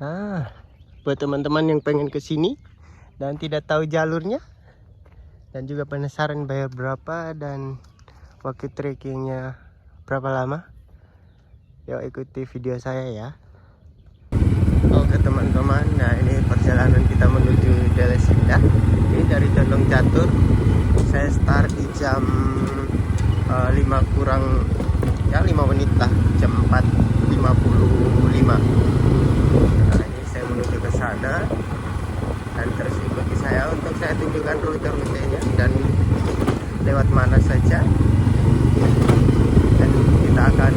Nah, buat teman-teman yang pengen ke sini dan tidak tahu jalurnya dan juga penasaran bayar berapa dan waktu trekkingnya berapa lama, yuk ikuti video saya ya. Oke teman-teman, nah ini perjalanan kita menuju Deli Serdang. Ini dari Condong Catur. Saya start di jam 5 kurang ya 5 menit lah, jam 4.55. Nah ini saya menuju ke sana dan terus ikuti saya untuk saya tunjukkan rute-rutenya dan lewat mana saja, dan kita akan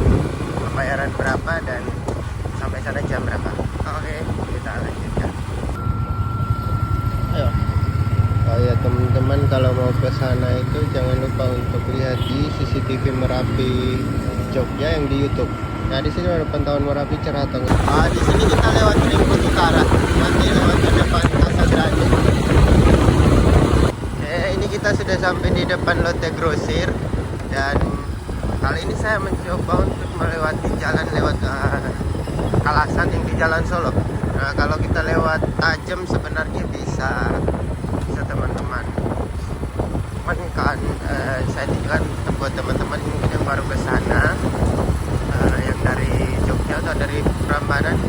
pembayaran berapa dan sampai sana jam berapa. Oke, kita lanjutkan. Ayo. Oh ya teman-teman, kalau mau ke sana itu jangan lupa untuk lihat di CCTV Merapi Jogja yang di YouTube. Nah di sini ada pantauan Merapi cerah atau enggak. Di sini kita lewat Ringkut Utara, nanti lewat ke depan Casagrande. Ini kita sudah sampai di depan Lotte Grosir dan kali ini saya mencoba untuk melewati jalan lewat Kalasan yang di Jalan Solo. Nah kalau kita lewat Tajem sebenarnya bisa teman-teman. Cuman kan saya juga buat teman-teman yang baru ke sana, yang dari Jogja atau dari Prambanan,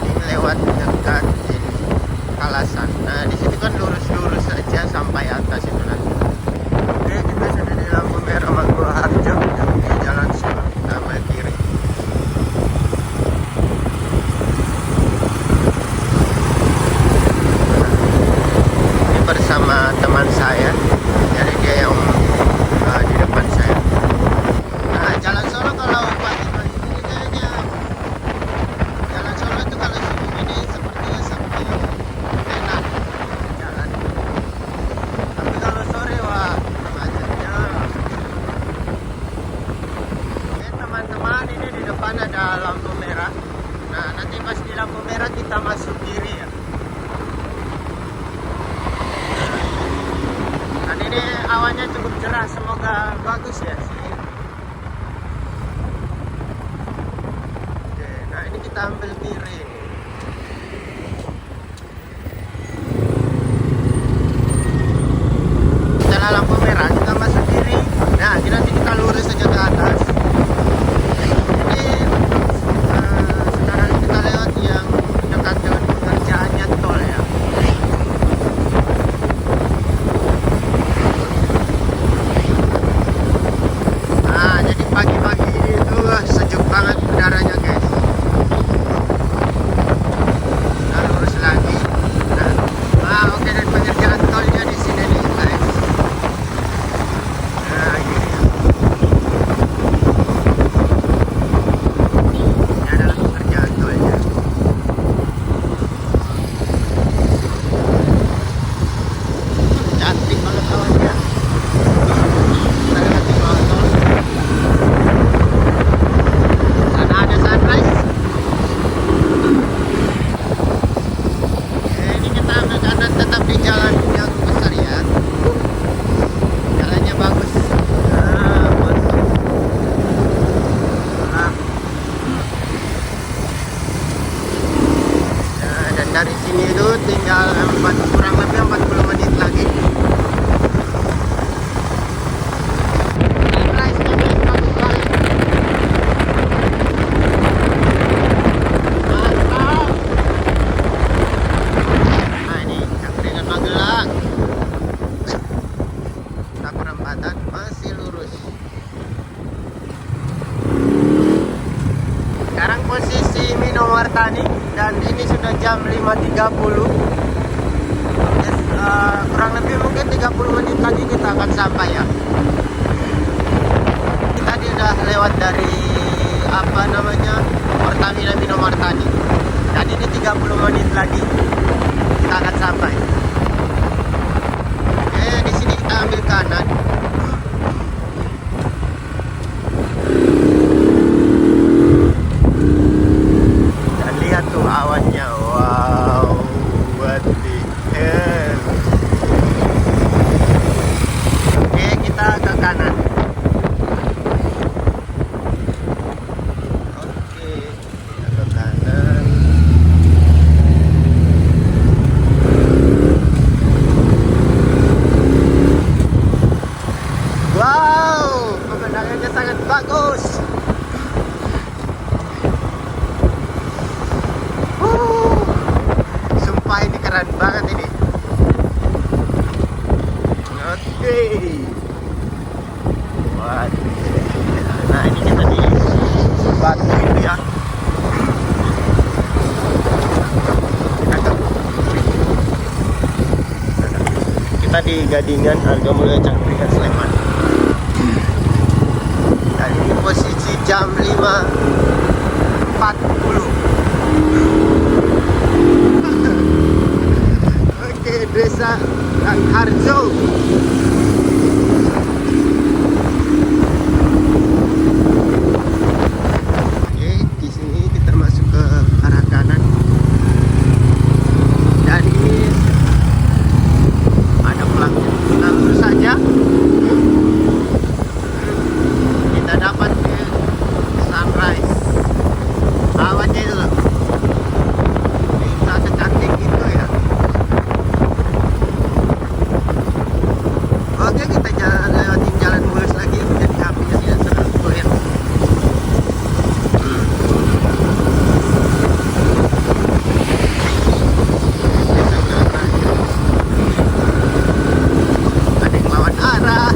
ini lewat dekat ini Kalasan. Nah di sini kan lurus-lurus saja sampai atas itu nanti. Oke, kita sudah di lampu merah Mangkuharjo yang di Jalan Solo, kita ambil kiri. Ini bersama teman saya, jadi dia yang di depan saya. Nah Jalan Solo kalau pagi-pagi ini kayaknya Jalan Solo itu kalau siang ini sepertinya sepi, enak jalan. Tapi kalau sore wah macetnya. Oke teman-teman, ini di depan ada lampu merah. Nah nanti pas di lampu merah kita masuk kiri ya. Dan ini awannya cukup cerah, semoga bagus ya sih. Oke, nah ini kita ambil kiri. Setelah lampu merah kita masuk kiri. Nah ini nanti kita lurus saja ke atas. Ini sekarang kita lewat yang dekat dengan pengerjaannya tol ya. Nah jadi pagi-pagi itu sejuk banget udaranya guys. Kita lurus lagi. Nah, oke, dan pengerjaan tolnya di sini nih guys. Nah gini ya. Ini adalah pengerjaan tolnya. Cantik banget kawannya. Kita lewati bawah tol. Sana ada sunrise. Ini kita ambil kanan, tetap di jalan yang besar ya. Jalannya bagus. Nah, masuk. Nah. Nah, dan dari sini itu tinggal kurang lebih 40 menit lagi. Sunrise-nya guys, bagus banget. Mantap. Nah ini Angkringan Magelang. Kita perempatan masih lurus. Sekarang posisi Minomartani dan ini sudah jam 5.30. Yes, kurang lebih mungkin 30 menit lagi kita akan sampai ya. Kita tadi udah lewat dari apa namanya Pertamina Minomartani. Dan ini 30 menit lagi kita akan sampai. Oke, di sini kita ambil kanan. Dan lihat tuh awannya, wow, what the hell. Oke, kita ke kanan. Oke, kita di Gadingan, Hargamulya Cangkringan Sleman. Dan ini posisi jam 5.40. Oke, Desa Langharjo. Oke, di sini kita masuk ke arah kanan. Dan ini ada pelanggan. Kita lurus saja. Kita dapat ke sunrise. Awannya itu loh. Bisa secantik itu ya. Oke, kita lewatin jalan mulus lagi. Jadi HP-nya tidak selalu goyang. Ada yang lawan arah.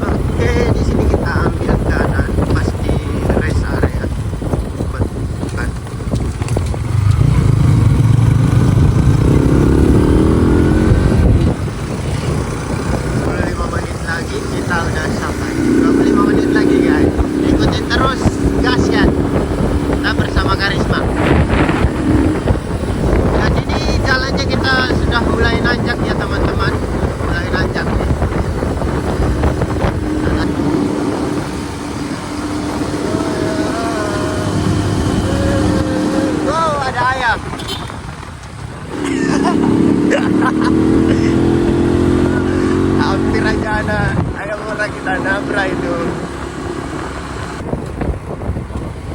Oke, di sini kita ambil kanan pas di rest area. Bukan. 25 menit lagi kita udah sampai. 25 menit lagi guys. Ikutin terus gas ya. Kita bersama Karisma. Dan ini jalannya kita sudah mulai nanjak ya teman-teman. Mulai nanjak nih. Wow, ada ayam. Hampir aja ada ayam orang kita nabrak itu.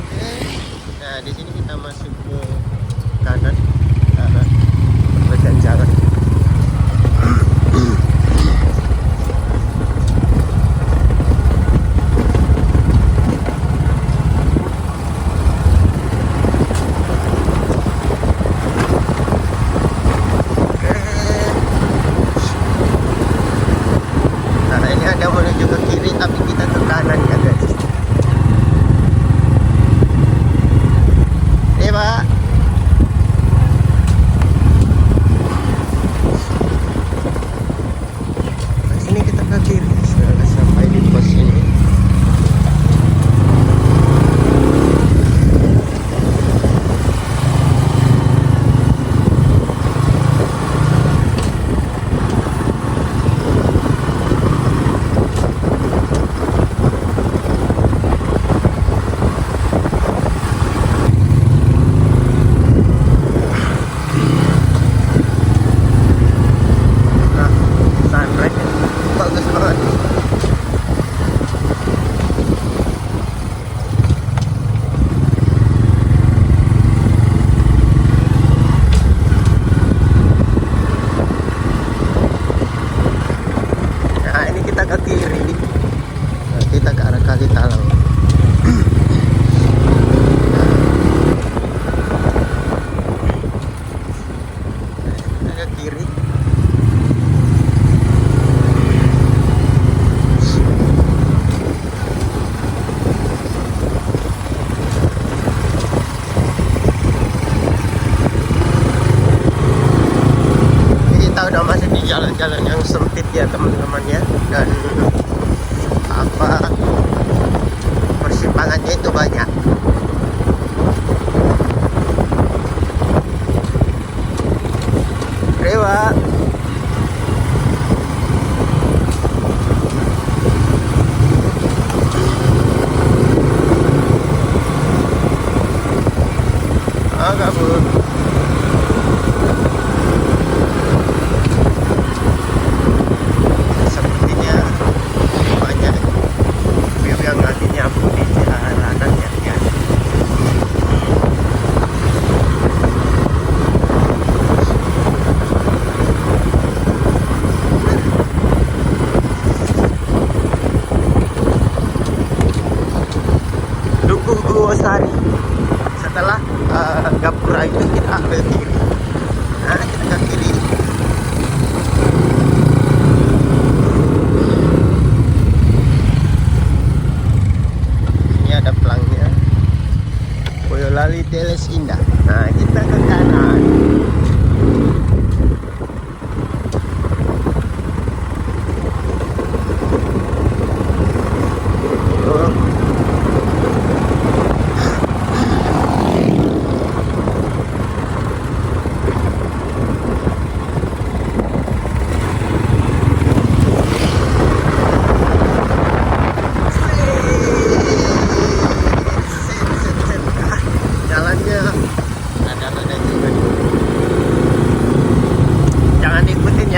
Oke. Nah, di sini kita masuk ke kanan arah perbaikan jalan. Oke. Nah, ini ada menuju ke kiri tapi kita ke kanan ya guys. Iya Pak. Nah, sini kita ke kiri. Sudah sampai di pos ini. Nah, sunrise bagus banget. Nah, ini kita ke kiri. Nah, kita ke arah Kali Talang. Kita ke kiri. Kita udah masuk di jalan-jalan yang sempit ya teman-teman ya, dan apa persimpangannya itu banyak. Rewa. Ah, kabur. Sepertinya banyak view yang lagi nyapu di jalanan ya guys. Dukuh Gowosari. Setelah Gapura itu kita ambil kiri. Nah, kita ke kiri. melalui Teles Indah. Nah, kita ke kanan.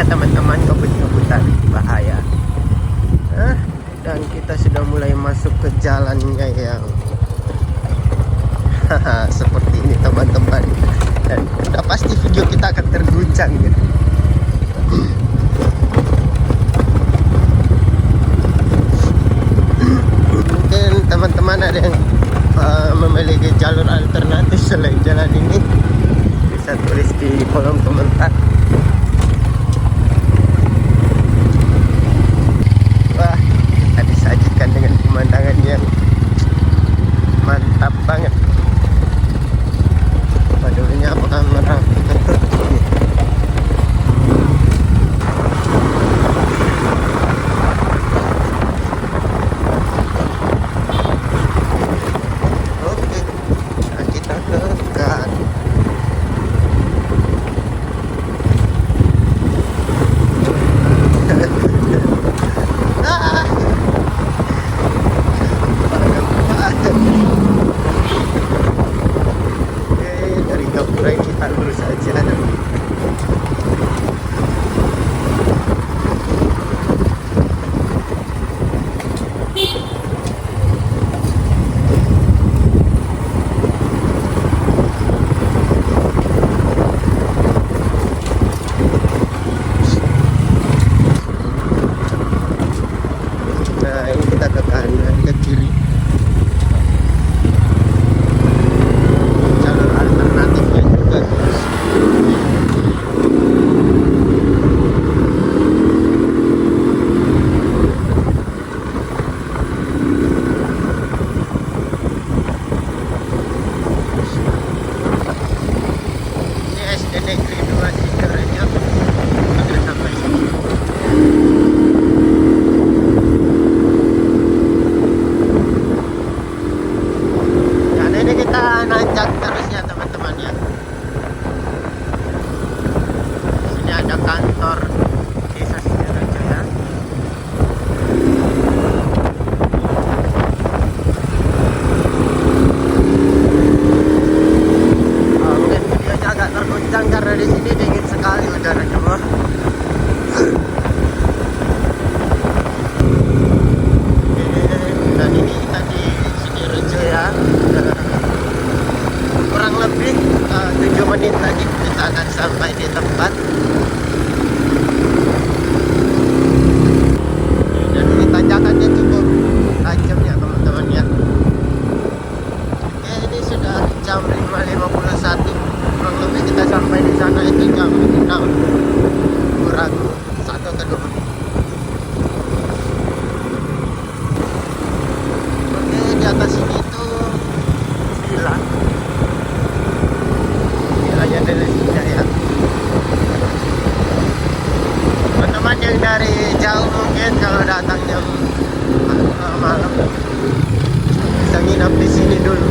Teman-teman, kebut-kebutan bahaya. Dan kita sudah mulai masuk ke jalannya yang seperti ini teman-teman, dan udah pasti video kita akan terguncang gitu. Mungkin teman-teman ada yang memiliki jalur alternatif selain jalan ini, bisa tulis di kolom komentar. Dengan pemandangan yang mantap banget. Padahal apakah merah oke, nah kita ke kan. Dari Gapura kita lurus aja. Nah, ini kita ke kanan, ke kiri. Jalur alternatifnya juga. Ini SD Negeri 2 Sidoarjo. Sudah sampai sini. Ini kita nanjak terus ya teman-teman ya. Sini ada kantor desa Sidoarjo ya. Mungkin videonya agak terguncang karena di sini dingin sekali udaranya, bos. Dan ini kita di Sidoarjo ya. Kurang lebih 7 menit lagi kita akan sampai di tempat. Dan ini tanjakannya cukup tajam ya teman-teman ya. Oke, ini sudah jam 5.51. Kurang lebih kita sampai di sana itu jam 6 kurang 1 ke 2 menit. Oke, di atas ini itu villa. Villanya Teles Indah ya. Teman-teman yang dari jauh mungkin kalau datang jam malam bisa nginap di sini dulu.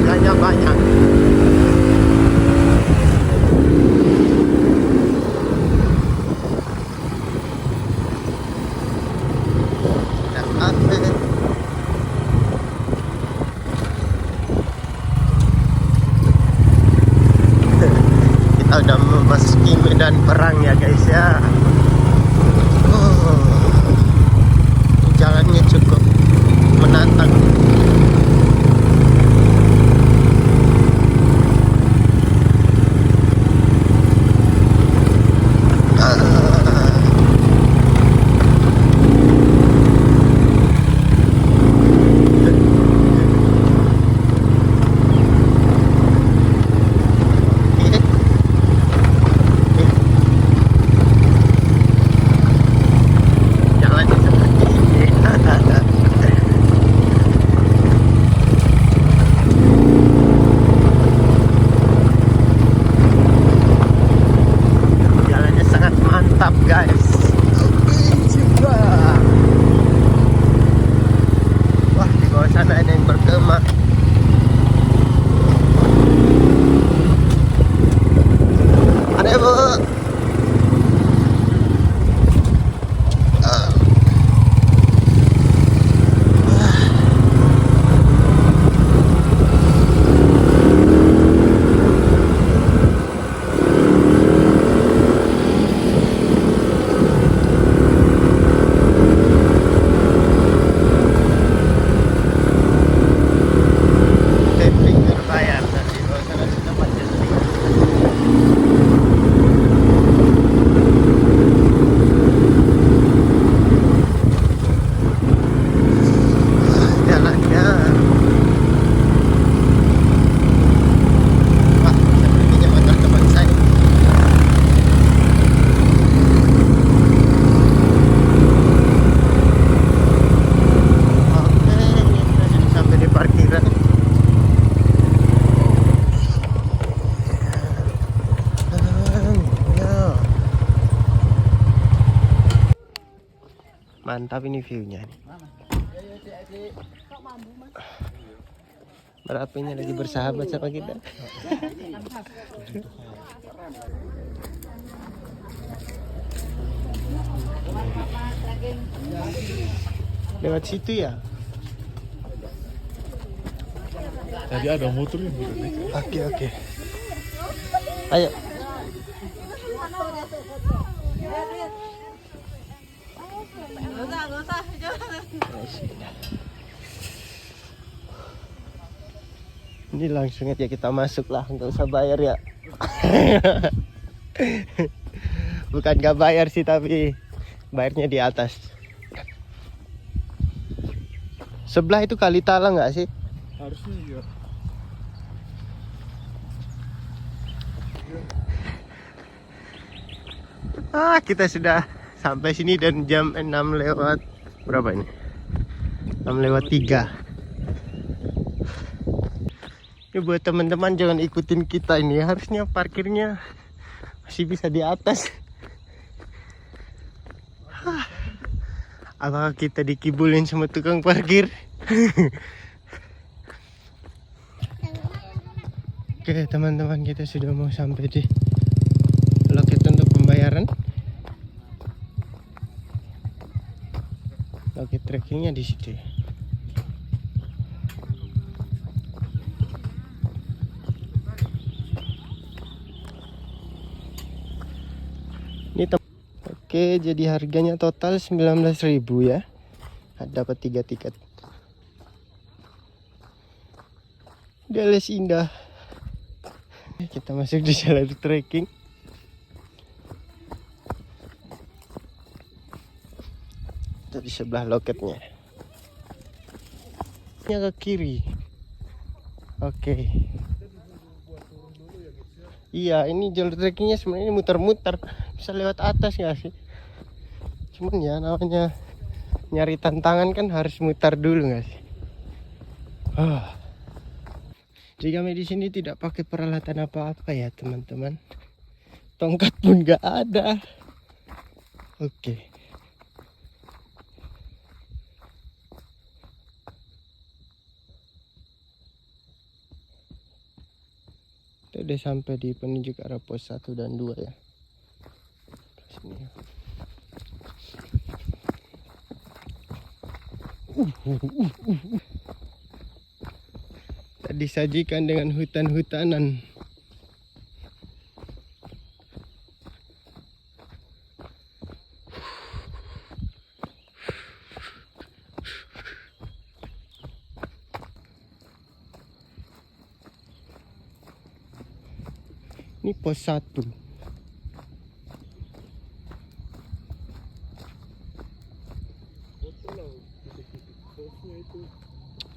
Villanya banyak. Kita udah memasuki medan perang ya guys ya. Jalannya cukup menantang. guys. Coba. Wah, di bawah sana ada yang bergema. Ada bu. Mantap ini view-nya nih. Berapinya lagi bersahabat sama kita. Lewat situ ya? Tadi ada motor yang Oke. Ayo. Ini langsung aja kita masuk lah, nggak usah bayar ya. Bukan nggak bayar sih, tapi bayarnya di atas. Sebelah itu Kali Tala nggak sih? harusnya iya. Kita sudah sampai sini dan jam 6 lewat berapa ini? 6 lewat 3. Ini buat teman-teman jangan ikutin kita ini, harusnya parkirnya masih bisa di atas. Apakah kita dikibulin sama tukang parkir? Oke teman-teman, kita sudah mau sampai di loket untuk pembayaran. Loket trackingnya di situ. Ini oke, jadi harganya total 19.000 ya. Dapat 3 tiket. Dalles indah. Kita masuk di jalur trekking. Itu di sebelah loketnya. Ini ke kiri. Oke. Iya, ini jalur trekkingnya sebenarnya muter-muter, bisa lewat atas ya sih. Cuman ya namanya nyari tantangan kan harus mutar dulu nggak sih. Jadi kami di sini tidak pakai peralatan apa-apa ya teman-teman. Tongkat pun nggak ada. Oke. Kita udah sampai di penunjuk arah pos 1 dan 2 ya. Sini. Tak disajikan dengan hutan-hutanan. Ini pos 1.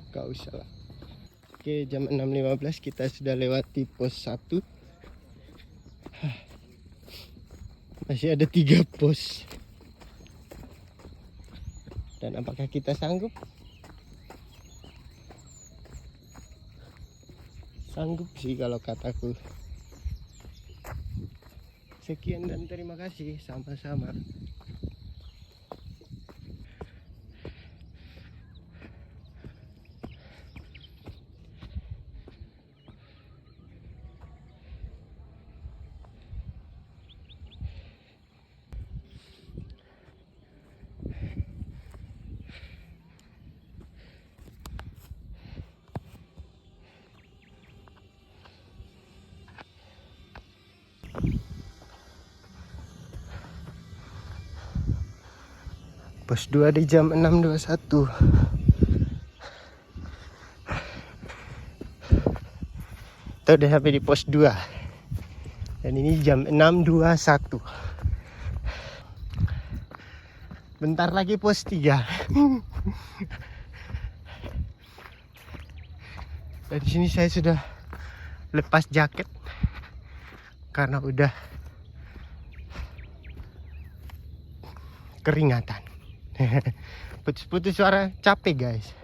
Gak usah lah. Oke, jam 6.15 kita sudah lewati pos 1. Masih ada 3 pos. Dan apakah kita sanggup? Sanggup sih kalau kataku. Sekian dan terima kasih, sama-sama. Pos 2 di jam 6.21. Kita udah sampai di pos 2. Dan ini jam 6.21. Bentar lagi pos 3. Dari sini saya sudah lepas jaket karena udah keringatan. Putus-putus suara, capek guys.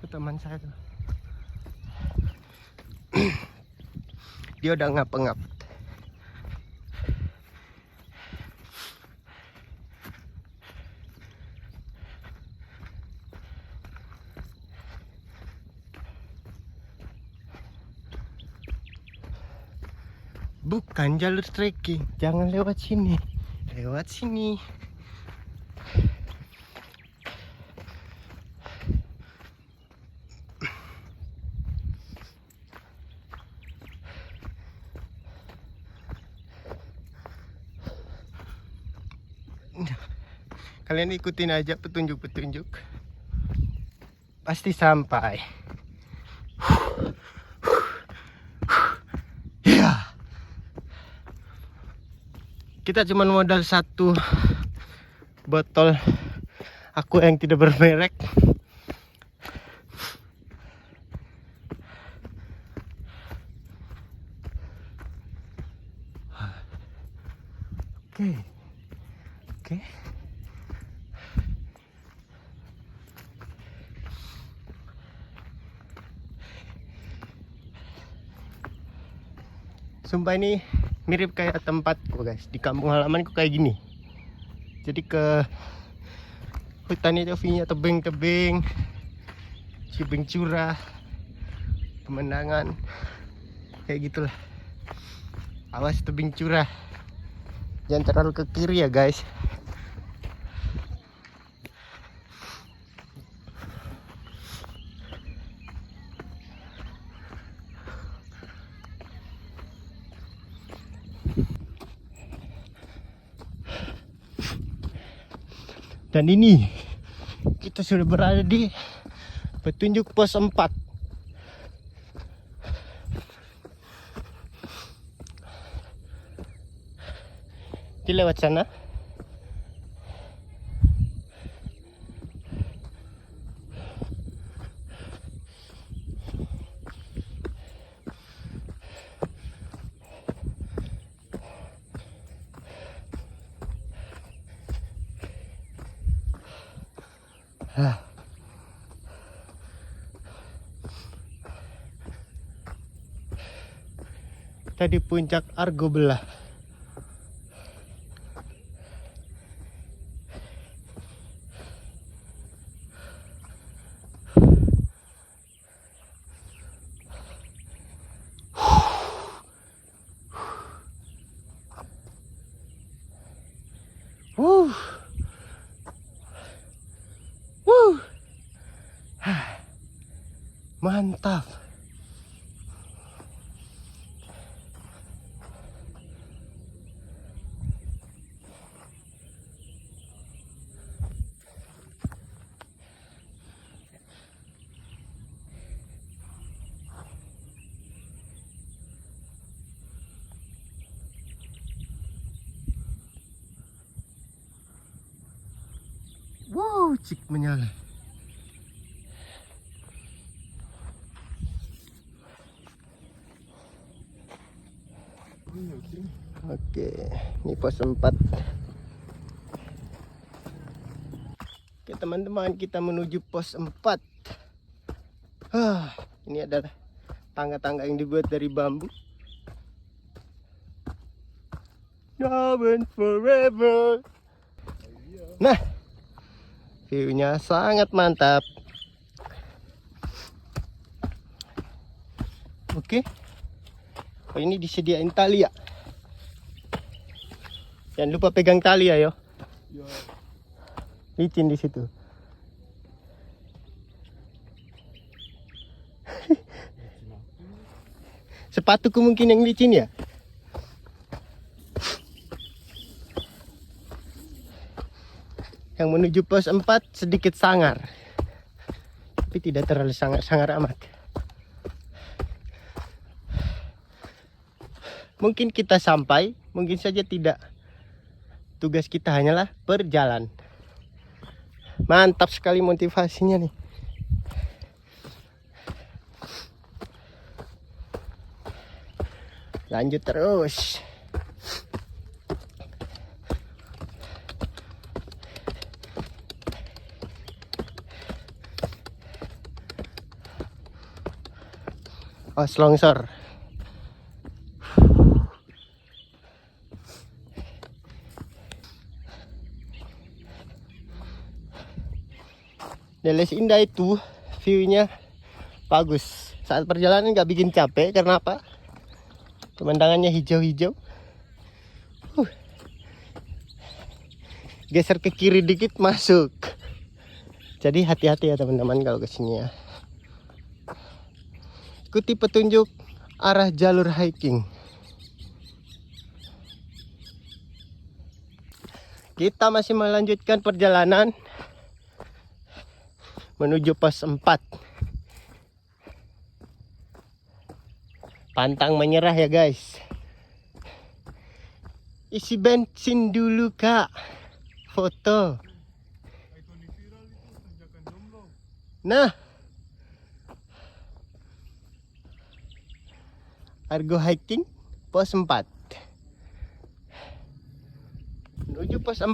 Itu teman saya tuh. Dia udah ngap-ngap. Bukan jalur trekking, jangan lewat sini. Lewat sini. Kalian ikutin aja petunjuk-petunjuk. Pasti sampai. Ya. Kita cuma modal 1 botol aku yang tidak bermerek. Oke. Sumpah ini mirip kayak tempatku guys, di kampung halamanku kayak gini. Jadi ke hutan itu view-nya tebing-tebing, tebing curah, pemandangan kayak gitulah. Awas tebing curah, jangan terlalu ke kiri ya guys. Dan ini kita sudah berada di petunjuk pos 4. Kita lewat sana. Kita di puncak Argo Belah. Mantap. Wow, cik menyala. Oke, ini pos 4. Oke teman-teman, kita menuju pos 4. Ini adalah tangga-tangga yang dibuat dari bambu. Now and forever. Nah, view-nya sangat mantap. Oke. Oh, ini disediain tali ya. Jangan lupa pegang tali ya, yo. Ya. Licin di situ. Sepatuku mungkin yang licin ya. Yang menuju pos 4 sedikit sangar. Tapi tidak terlalu sangar amat. Mungkin kita sampai, mungkin saja tidak. Tugas kita hanyalah berjalan. Mantap sekali motivasinya nih. Lanjut terus. Oh, longsor. Deles Indah itu view-nya bagus. Saat perjalanan nggak bikin capek karena apa? Pemandangannya hijau-hijau. Geser ke kiri dikit masuk. Jadi hati-hati ya teman-teman kalau ke sini ya. Ikuti petunjuk arah jalur hiking. Kita masih melanjutkan perjalanan menuju pos 4. Pantang menyerah ya guys. Isi bensin dulu kak. Foto. Nah, Argo hiking pos 4. Menuju pos 4.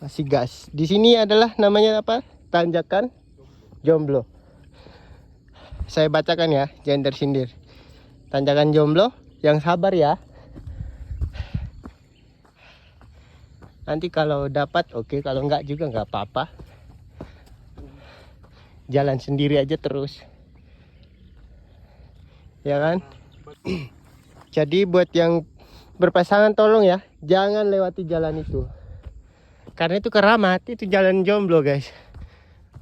Masih gas. Di sini adalah namanya apa? Tanjakan Jomblo. Saya bacakan ya, jangan tersindir. Tanjakan Jomblo, yang sabar ya. Nanti kalau dapat oke, kalau enggak juga enggak apa-apa. Jalan sendiri aja terus. Ya kan? Jadi buat yang berpasangan tolong ya, jangan lewati jalan itu. Karena itu keramat, itu jalan jomblo guys.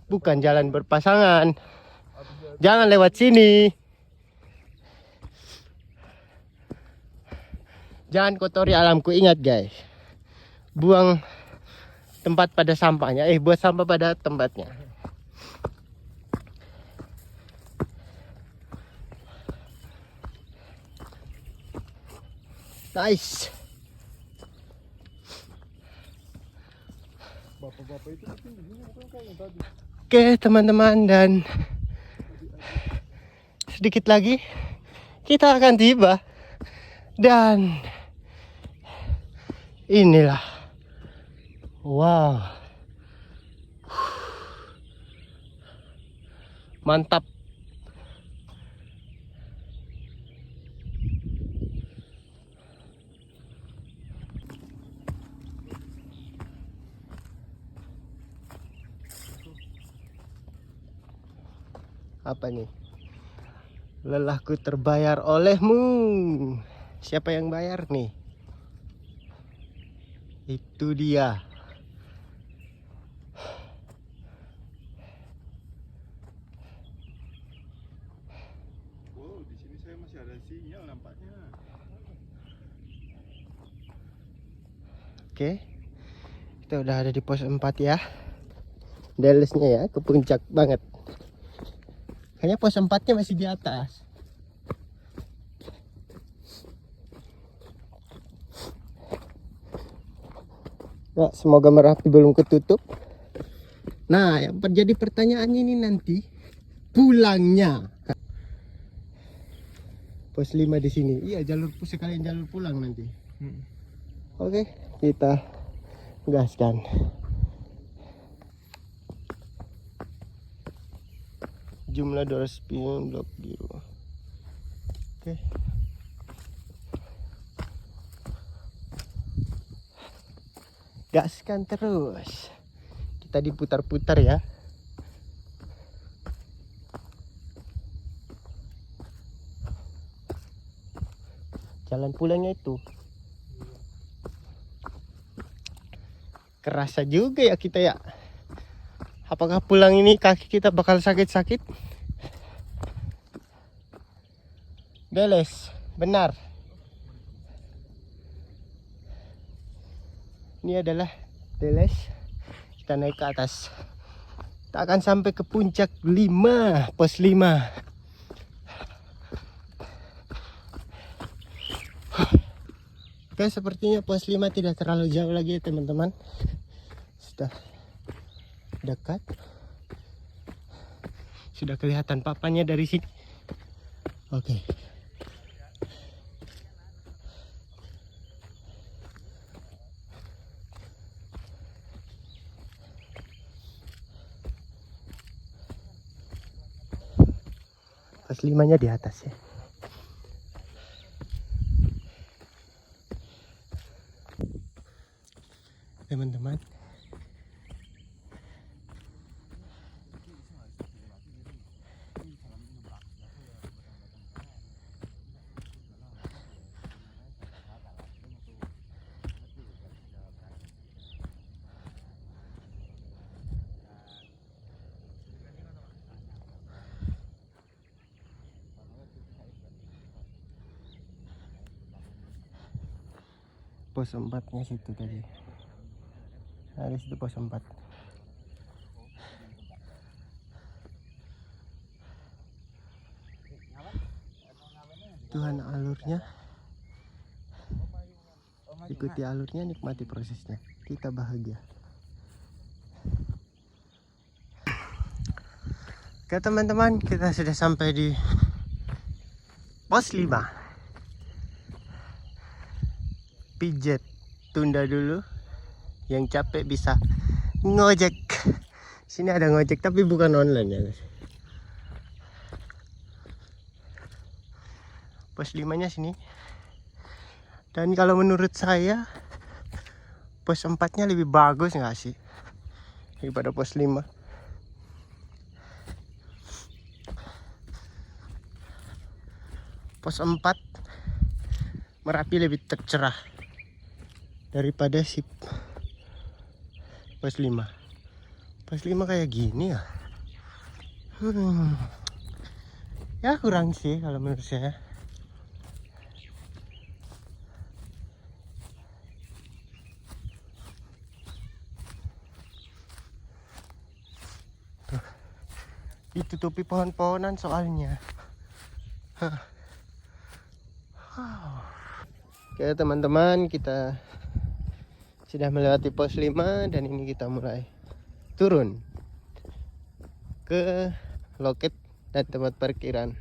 Bukan jalan berpasangan. Jangan lewat sini. Jangan kotori alamku, ingat guys. Buang tempat pada sampahnya. Buat sampah pada tempatnya. Nice. Bapak-bapak itu mungkin di sini bukan kayak yang tadi. Oke teman-teman, dan sedikit lagi kita akan tiba. Dan inilah, wow, mantap. Apa nih? Lelahku terbayar olehmu. Siapa yang bayar nih? Itu dia. Wow, di sini saya masih ada sinyal nampaknya. Oke. Kita udah ada di pos 4 ya. Dalesnya ya, ke puncak banget. Kayaknya pos 4-nya masih di atas. Nah, semoga Merapi belum ketutup. Nah, yang terjadi pertanyaannya ini nanti pulangnya. Pos 5 di sini. Iya, sekalian jalur pulang nanti. Oke, kita gaskan. jumlah 200 pion blok biru. Oke. Gaskan terus. Kita diputar-putar ya. Jalan pulangnya itu kerasa juga ya kita ya. Apakah pulang ini kaki kita bakal sakit-sakit? Beles, benar. Ini adalah Beles. Kita naik ke atas. Kita akan sampai ke puncak 5, pos 5. Oke, sepertinya pos 5 tidak terlalu jauh lagi ya teman-teman. Sudah dekat. Sudah kelihatan papannya dari sini. Oke. Pos 5-nya di atas ya. Teman-teman, pos 4-nya situ tadi. Nah, di situ pos 4. Tuhan alurnya. Ikuti alurnya, nikmati prosesnya. Kita bahagia. Oke teman-teman, kita sudah sampai di pos 5. Pijet tunda dulu. Yang capek bisa ngojek. Sini ada ngojek tapi bukan online ya guys. Pos 5-nya sini. Dan kalau menurut saya pos 4-nya lebih bagus nggak sih daripada pos 5. Pos 4 Merapi lebih tercerah daripada si pos 5. Pos 5 kayak gini ya. Ya kurang sih kalau menurut saya. Tuh, ditutupi pohon-pohonan soalnya. Oke teman-teman, kita sudah melewati pos 5 dan ini kita mulai turun ke loket dan tempat parkiran.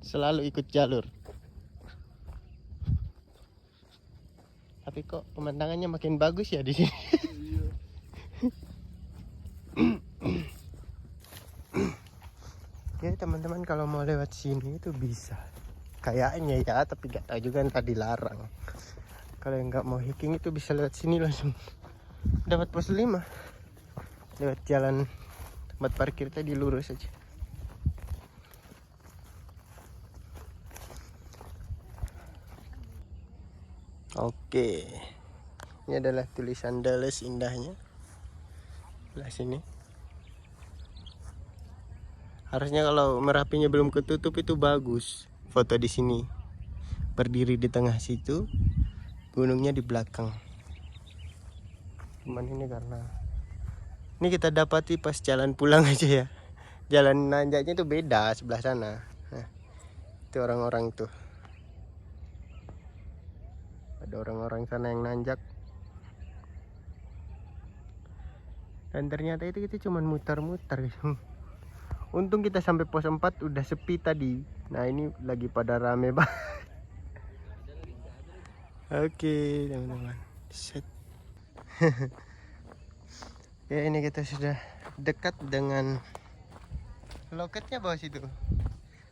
Selalu ikut jalur. Tapi kok pemandangannya makin bagus ya di sini. Ya teman-teman, kalau mau lewat sini itu bisa. Kayaknya ya, tapi gak tahu juga ntar dilarang. Kalau yang nggak mau hiking itu bisa lewat sini langsung dapat pos 5. Lewat jalan tempat parkir tadi lurus aja. Oke. Ini adalah tulisan Dales indahnya. Sebelah sini. Harusnya kalau Merapinya belum ketutup itu bagus foto di sini. Berdiri di tengah situ, gunungnya di belakang. Cuman ini karena ini kita dapati pas jalan pulang aja ya. Jalan nanjaknya itu beda sebelah sana. Nah, itu orang-orang tuh. Ada orang-orang sana yang nanjak. Dan ternyata itu kita cuman muter-muter. Untung kita sampai pos 4 udah sepi tadi. Nah ini lagi pada rame banget. Oke teman-teman. Set. Ya ini kita sudah dekat dengan loketnya bawah situ.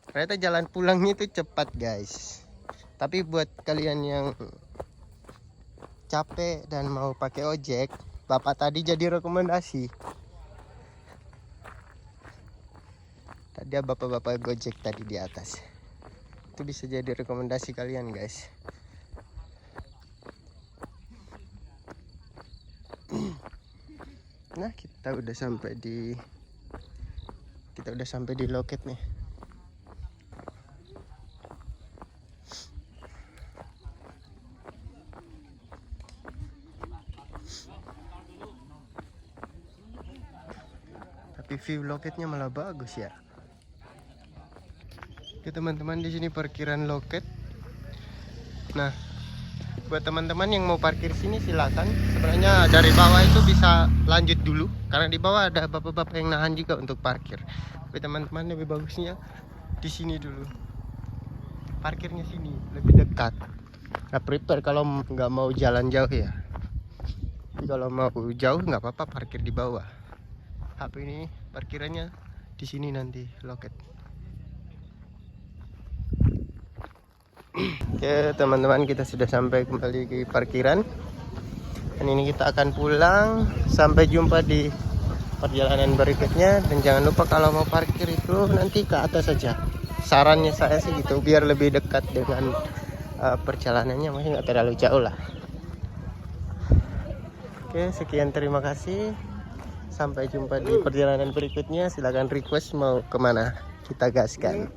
Ternyata jalan pulangnya itu cepat guys. Tapi buat kalian yang capek dan mau pakai ojek, bapak tadi jadi rekomendasi. Tadi ada bapak-bapak gojek tadi di atas. Itu bisa jadi rekomendasi kalian guys. Nah, kita udah sampai di loket nih. Tapi view loketnya malah bagus ya. Oke teman-teman, di sini parkiran loket. Nah, buat teman-teman yang mau parkir sini silakan. Sebenarnya dari bawah itu bisa lanjut dulu karena di bawah ada bapak-bapak yang nahan juga untuk parkir. Tapi teman-teman lebih bagusnya di sini dulu. Parkirnya sini lebih dekat. Nah, prepare kalau nggak mau jalan jauh ya. Tapi kalau mau jauh nggak apa-apa parkir di bawah. Tapi ini parkirannya di sini nanti loket. Oke teman-teman, kita sudah sampai kembali ke parkiran. Dan ini kita akan pulang. Sampai jumpa di perjalanan berikutnya. Dan jangan lupa kalau mau parkir itu nanti ke atas saja. Sarannya saya sih gitu, biar lebih dekat dengan perjalanannya, masih nggak terlalu jauh lah. Oke, sekian, terima kasih. Sampai jumpa di perjalanan berikutnya. Silahkan request mau kemana, kita gaskan.